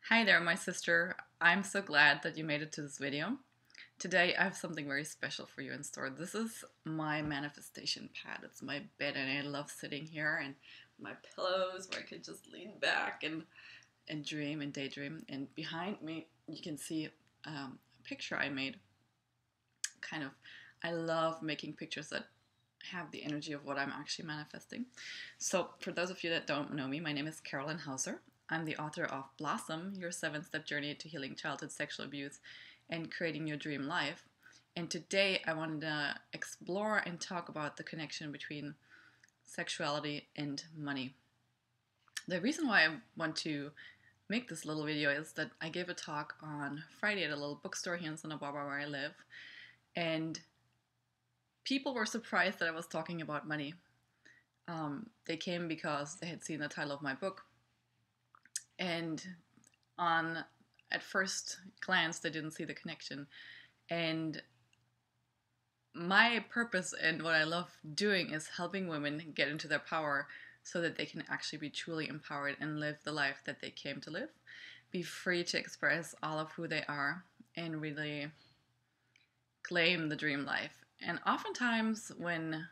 Hi there, my sister. I'm so glad that you made it to this video. Today I have something very special for you in store. This is my manifestation pad. It's my bed and I love sitting here and my pillows where I could just lean back and dream and daydream. And behind me you can see a picture I made. I love making pictures that have the energy of what I'm actually manifesting. So for those of you that don't know me, my name is Carolin Hauser. I'm the author of Blossom, Your 7-Step Journey to Healing Childhood Sexual Abuse and Creating Your Dream Life. And today I wanted to explore and talk about the connection between sexuality and money. The reason why I want to make this little video is that I gave a talk on Friday at a little bookstore here in Santa Barbara where I live, and people were surprised that I was talking about money. They came because they had seen the title of my book, and at first glance they didn't see the connection. And my purpose and what I love doing is helping women get into their power so that they can actually be truly empowered and live the life that they came to live, be free to express all of who they are, and really claim the dream life. And oftentimes when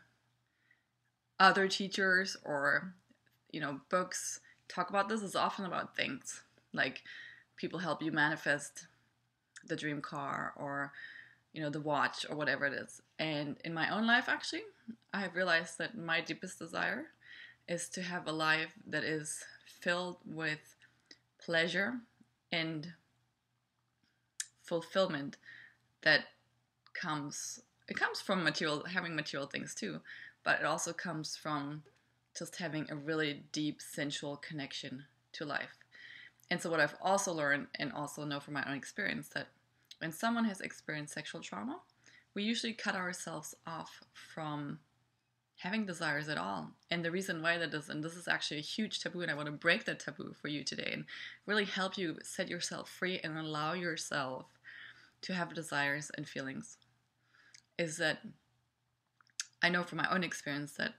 other teachers or books talk about this, it's often about things like people help you manifest the dream car or the watch or whatever it is. And in my own life, actually, I have realized that my deepest desire is to have a life that is filled with pleasure and fulfillment that comes from having material things too, but it also comes from just having a really deep sensual connection to life. And so what I've also learned and also know from my own experience, that when someone has experienced sexual trauma, we usually cut ourselves off from having desires at all. And the reason why that is, and this is actually a huge taboo, and I want to break that taboo for you today and really help you set yourself free and allow yourself to have desires and feelings, is that I know from my own experience that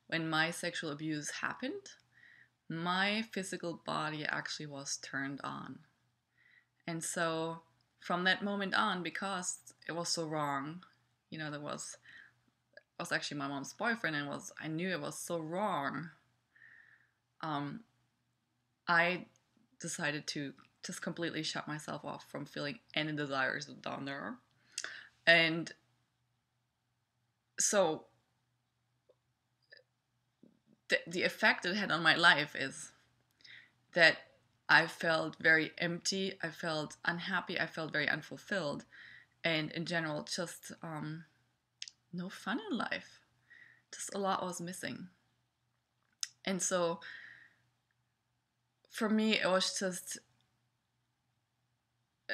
when my sexual abuse happened, my physical body actually was turned on. And so from that moment on, because it was so wrong, there was actually my mom's boyfriend, and I knew it was so wrong, I decided to just completely shut myself off from feeling any desires down there. And so the effect it had on my life is that I felt very empty, I felt unhappy, I felt very unfulfilled, and in general just no fun in life. Just a lot was missing. And so for me it was just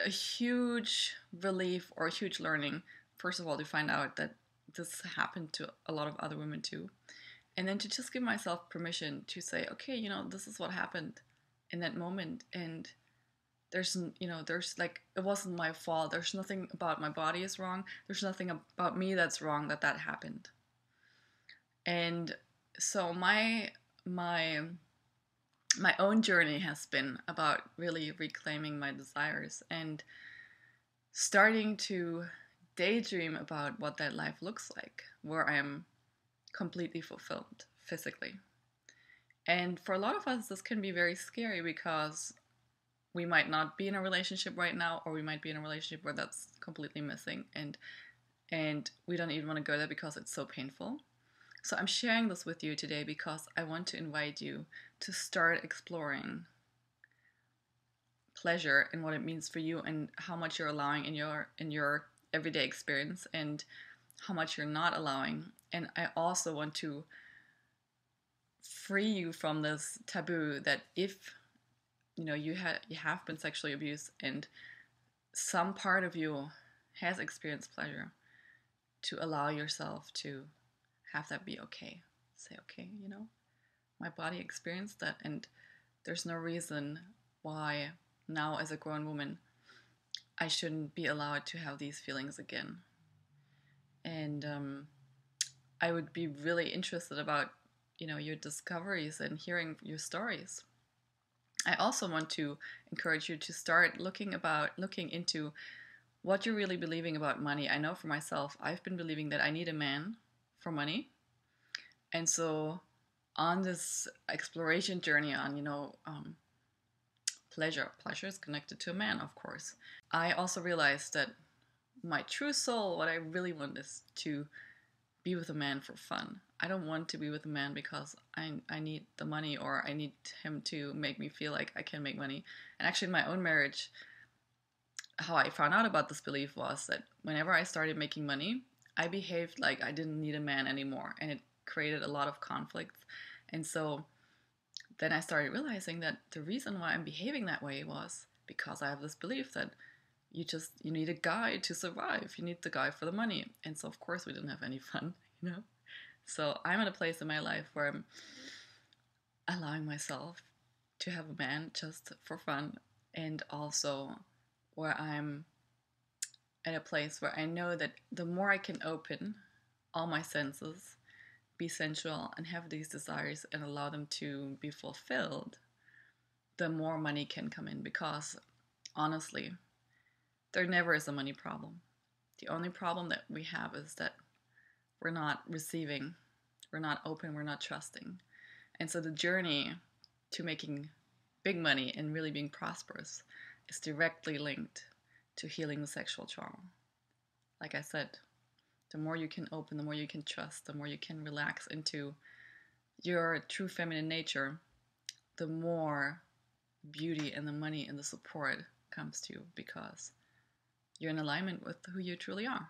a huge relief or a huge learning, first of all, to find out that this happened to a lot of other women too. And then to just give myself permission to say, okay, this is what happened in that moment. And there's like, it wasn't my fault. There's nothing about my body is wrong. There's nothing about me that's wrong that happened. And so my own journey has been about really reclaiming my desires and starting to daydream about what that life looks like, where I am completely fulfilled physically. And for a lot of us, this can be very scary because we might not be in a relationship right now, or we might be in a relationship where that's completely missing, and we don't even want to go there because it's so painful. So I'm sharing this with you today because I want to invite you to start exploring pleasure and what it means for you, and how much you're allowing in your everyday experience and how much you're not allowing. And I also want to free you from this taboo that if you have been sexually abused and some part of you has experienced pleasure, to allow yourself to have that be okay. Say, okay, my body experienced that, and there's no reason why now as a grown woman I shouldn't be allowed to have these feelings again. And I would be really interested about your discoveries and hearing your stories. I also want to encourage you to start looking into what you're really believing about money. I know for myself, I've been believing that I need a man for money. And so on this exploration journey on, pleasure is connected to a man, of course. I also realized that my true soul, what I really want is to be with a man for fun. I don't want to be with a man because I need the money or I need him to make me feel like I can make money. And actually in my own marriage, how I found out about this belief was that whenever I started making money, I behaved like I didn't need a man anymore, and it created a lot of conflict. And so then I started realizing that the reason why I'm behaving that way was because I have this belief that you need a guy to survive. You need the guy for the money. And so of course we didn't have any fun, So I'm in a place in my life where I'm allowing myself to have a man just for fun, and also where I'm at a place where I know that the more I can open all my senses, be sensual, and have these desires and allow them to be fulfilled, the more money can come in. Because honestly, there never is a money problem. The only problem that we have is that we're not receiving, we're not open, we're not trusting. And so the journey to making big money and really being prosperous is directly linked to healing the sexual trauma. Like I said, the more you can open, the more you can trust, the more you can relax into your true feminine nature, the more beauty and the money and the support comes to you, because you're in alignment with who you truly are.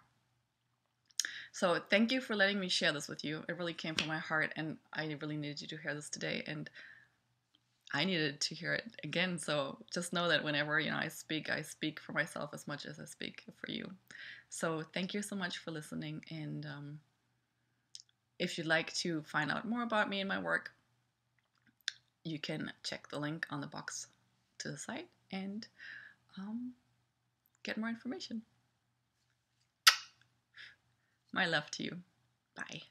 So thank you for letting me share this with you. It really came from my heart, and I really needed you to hear this today, and I needed to hear it again. So just know that whenever I speak for myself as much as I speak for you. So thank you so much for listening, and if you'd like to find out more about me and my work, you can check the link on the box to the site and get more information. My love to you. Bye.